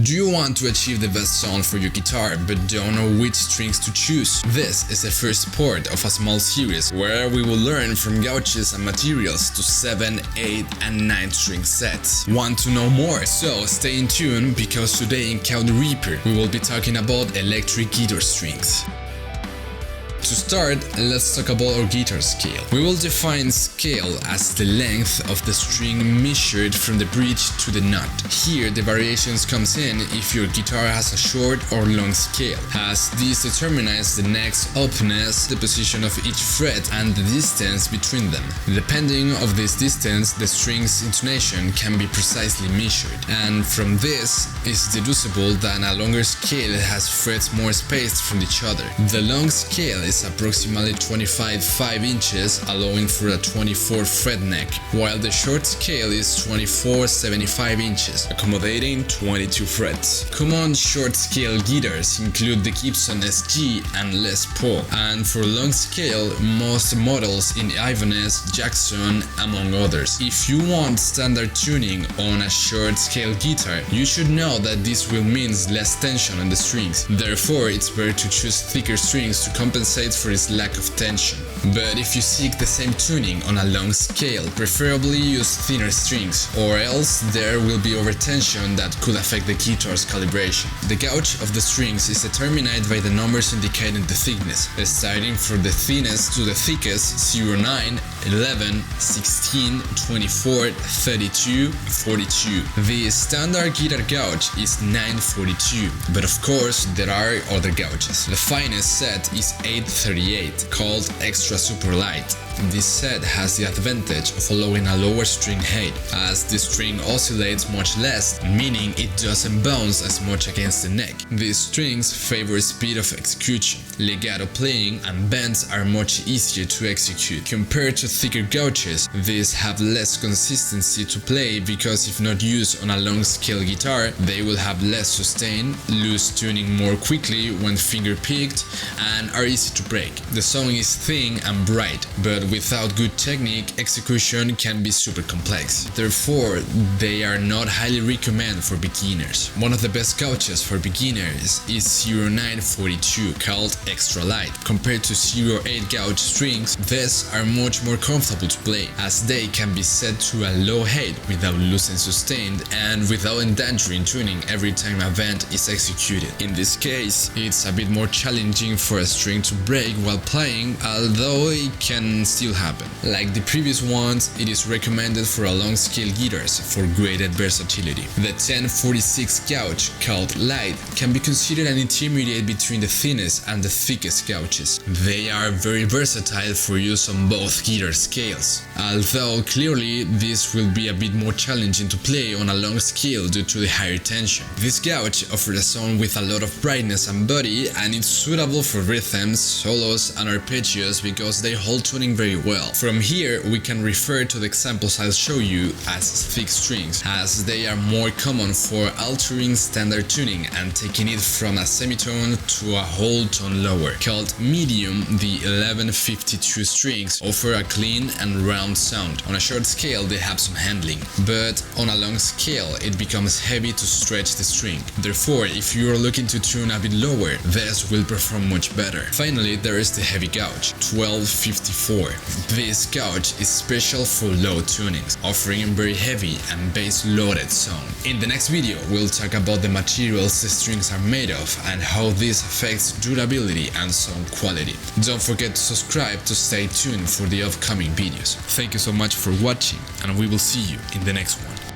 Do you want to achieve the best sound for your guitar but don't know which strings to choose? This is the first part of a small series where we will learn from gauges and materials to 7, 8 and 9 string sets. Want to know more? So stay in tune because today in Caut Reaper we will be talking about electric guitar strings. To start, let's talk about our guitar scale. We will define scale as the length of the string measured from the bridge to the nut. Here the variations comes in if your guitar has a short or long scale, as this determines the neck's openness, the position of each fret and the distance between them. Depending of this distance, the string's intonation can be precisely measured, and from this is deducible that a longer scale has frets more spaced from each other. The long scale is approximately 25.5 inches, allowing for a 24 fret neck, while the short scale is 24.75 inches, accommodating 22 frets. Common short scale guitars include the Gibson SG and Les Paul, and for long scale, most models in Ibanez, Jackson, among others. If you want standard tuning on a short scale guitar, you should know that this will mean less tension on the strings. Therefore, it's better to choose thicker strings to compensate for its lack of tension. But if you seek the same tuning on a long scale, preferably use thinner strings, or else there will be overtension that could affect the guitar's calibration. The gauge of the strings is determined by the numbers indicating the thickness, starting from the thinnest to the thickest: 09, 11, 16, 24, 32, 42. The standard guitar gauge is 942, but of course there are other gauges. The finest set is 838, called Extra Super Light. This set has the advantage of allowing a lower string height, as the string oscillates much less, meaning it doesn't bounce as much against the neck. These strings favor speed of execution. Legato playing and bends are much easier to execute. Compared to thicker gauges, these have less consistency to play because if not used on a long scale guitar, they will have less sustain, lose tuning more quickly when finger picked, and are easy to break. The sound is thin and bright, but without good technique, execution can be super complex. Therefore, they are not highly recommended for beginners. One of the best gauges for beginners is 0942, called Extra Light. Compared to 08 gauge strings, these are much more comfortable to play, as they can be set to a low height without losing sustain and without endangering tuning every time a bend is executed. In this case, it's a bit more challenging for a string to break while playing, although it can still happen. Like the previous ones, it is recommended for a long scale guitars for greater versatility. The 1046 gauge, called Light, can be considered an intermediate between the thinnest and the thickest gauges. They are very versatile for use on both guitar scales, although clearly this will be a bit more challenging to play on a long scale due to the higher tension. This gauge offers a sound with a lot of brightness and body, and it's suitable for rhythms, solos and arpeggios because they hold tuning very well. From here we can refer to the examples I'll show you as thick strings, as they are more common for altering standard tuning and taking it from a semitone to a whole tone lower. Called medium, the 1152 strings offer a clean and round sound. On a short scale they have some handling, but on a long scale it becomes heavy to stretch the string. Therefore, if you are looking to tune a bit lower, this will perform much better. Finally, there is the heavy gauge, 1254. This gauge is special for low tunings, offering a very heavy and bass-loaded sound. In the next video, we'll talk about the materials the strings are made of and how this affects durability and sound quality. Don't forget to subscribe to stay tuned for the upcoming videos. Thank you so much for watching, and we will see you in the next one.